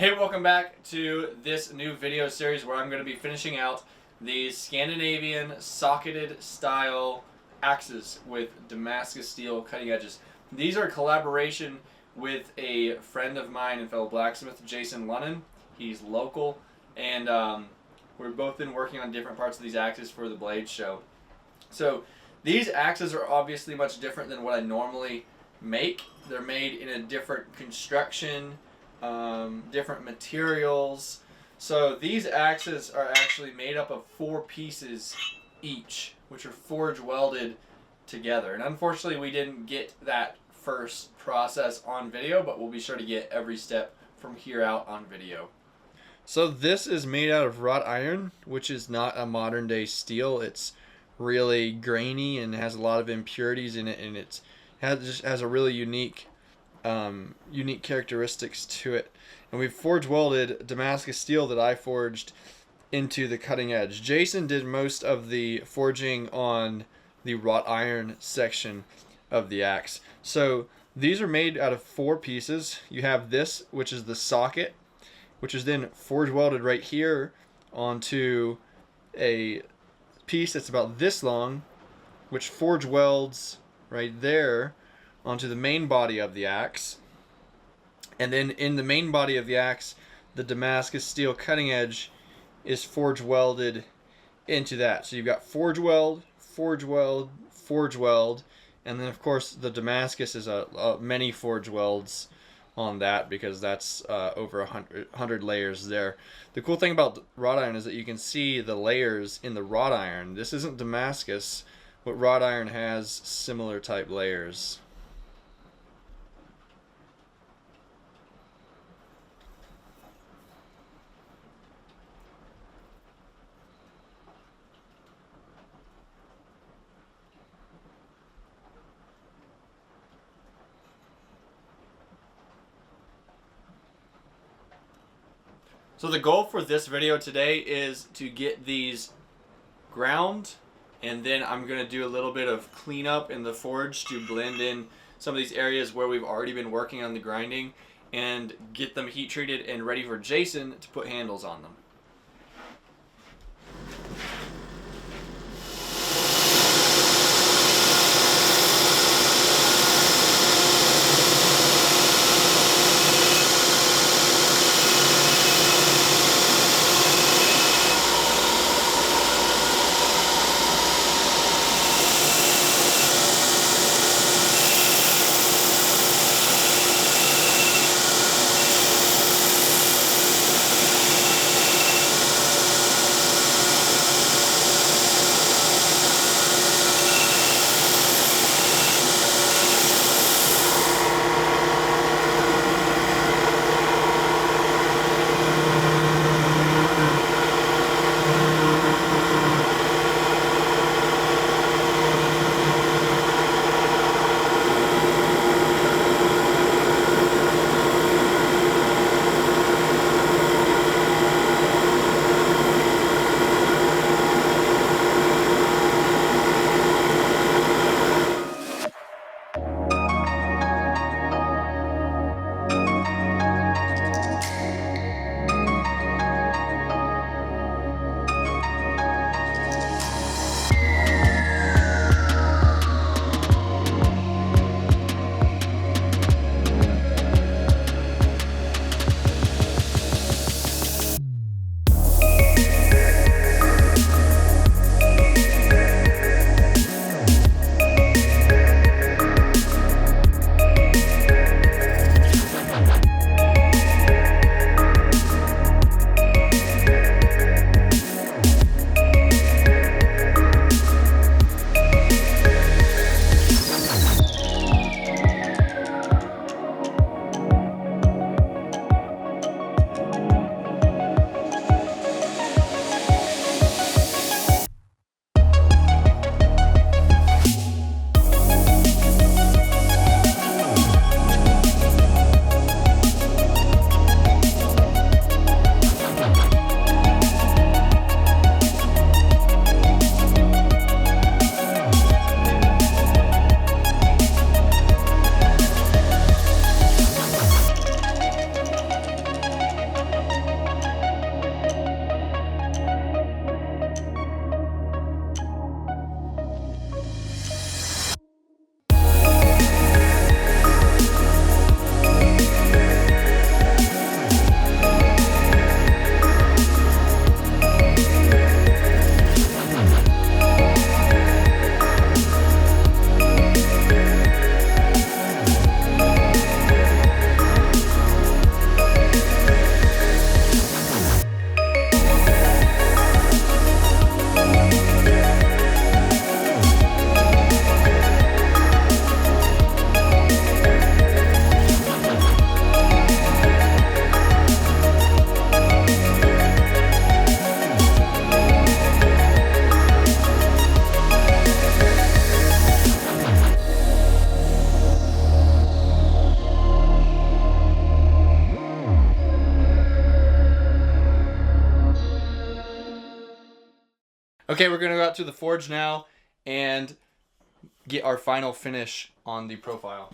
Hey, welcome back to this new video series where I'm going to be finishing out these Scandinavian socketed style axes with Damascus steel cutting edges. These are a collaboration with a friend of mine and fellow blacksmith, Jason Lonon. He's local, and we've both been working on different parts of these axes for the Blade Show. So these axes are obviously much different than what I normally make. They're made in a different construction, different materials. So these axes are actually made up of 4 pieces each, which are forge welded together. And unfortunately we didn't get that first process on video, but we'll be sure to get every step from here out on video. So this is made out of wrought iron, which is not a modern day steel. It's really grainy and has a lot of impurities in it, and it just has a really unique characteristics to it. And we've forge welded Damascus steel that I forged into the cutting edge. Jason did most of the forging on the wrought iron section of the axe. So these are made out of 4 pieces. You have this, which is the socket, which is then forge welded right here onto a piece that's about this long, which forge welds right there onto the main body of the axe. And then in the main body of the axe, the Damascus steel cutting edge is forge welded into that. So you've got forge weld, forge weld, forge weld, and then of course the Damascus is many forge welds on that, because that's over 100 layers there. The cool thing about wrought iron is that you can see the layers in the wrought iron. This isn't Damascus, but wrought iron has similar type layers. So the goal for this video today is to get these ground, and then I'm going to do a little bit of cleanup in the forge to blend in some of these areas where we've already been working on the grinding, and get them heat treated and ready for Jason to put handles on them. Okay, we're going to go out to the forge now and get our final finish on the profile.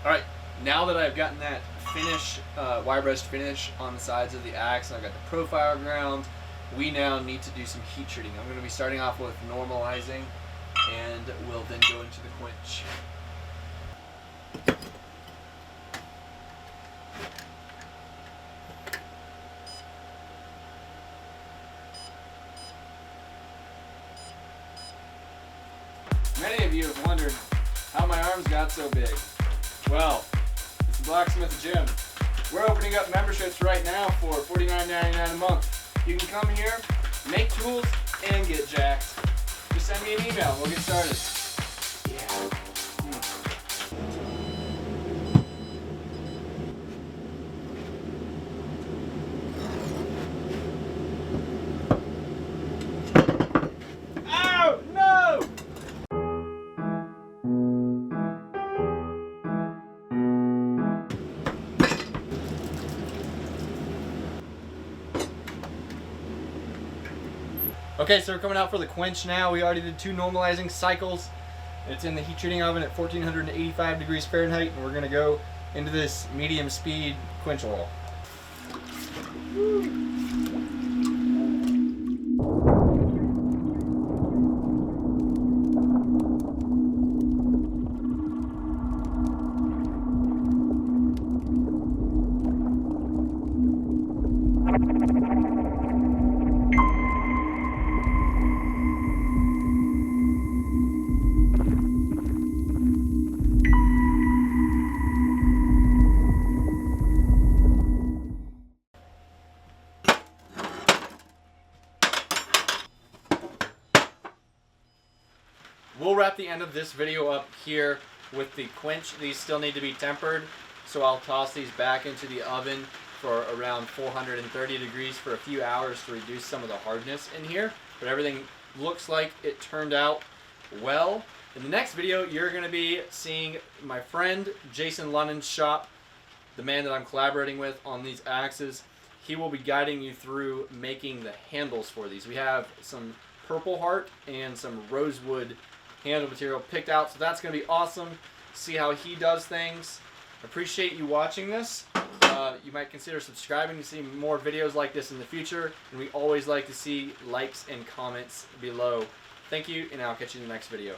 Alright, now that I've gotten that finish, wire brushed finish on the sides of the axe, and I've got the profile ground, we now need to do some heat treating. I'm going to be starting off with normalizing, and we'll then go into the quench. Many of you have wondered how my arms got so big. Well, it's the Blacksmith Gym. We're opening up memberships right now for $49.99 a month. You can come here, make tools, and get jacked. Just send me an email and we'll get started. Yeah. Ow! No! Okay, so we're coming out for the quench now. We already did 2 normalizing cycles. It's in the heat treating oven at 1485 degrees Fahrenheit, and we're gonna go into this medium speed quench oil. Woo. We'll wrap the end of this video up here with the quench. These still need to be tempered, so I'll toss these back into the oven for around 430 degrees for a few hours to reduce some of the hardness in here. but everything looks like it turned out well. In the next video, you're going to be seeing my friend Jason Lonon's shop, the man that I'm collaborating with on these axes. He will be guiding you through making the handles for these. We have some purple heart and some rosewood handle material picked out, so that's going to be awesome. See how he does things. Appreciate you watching this. You might consider subscribing to see more videos like this in the future, and we always like to see likes and comments below. Thank you, and I'll catch you in the next video.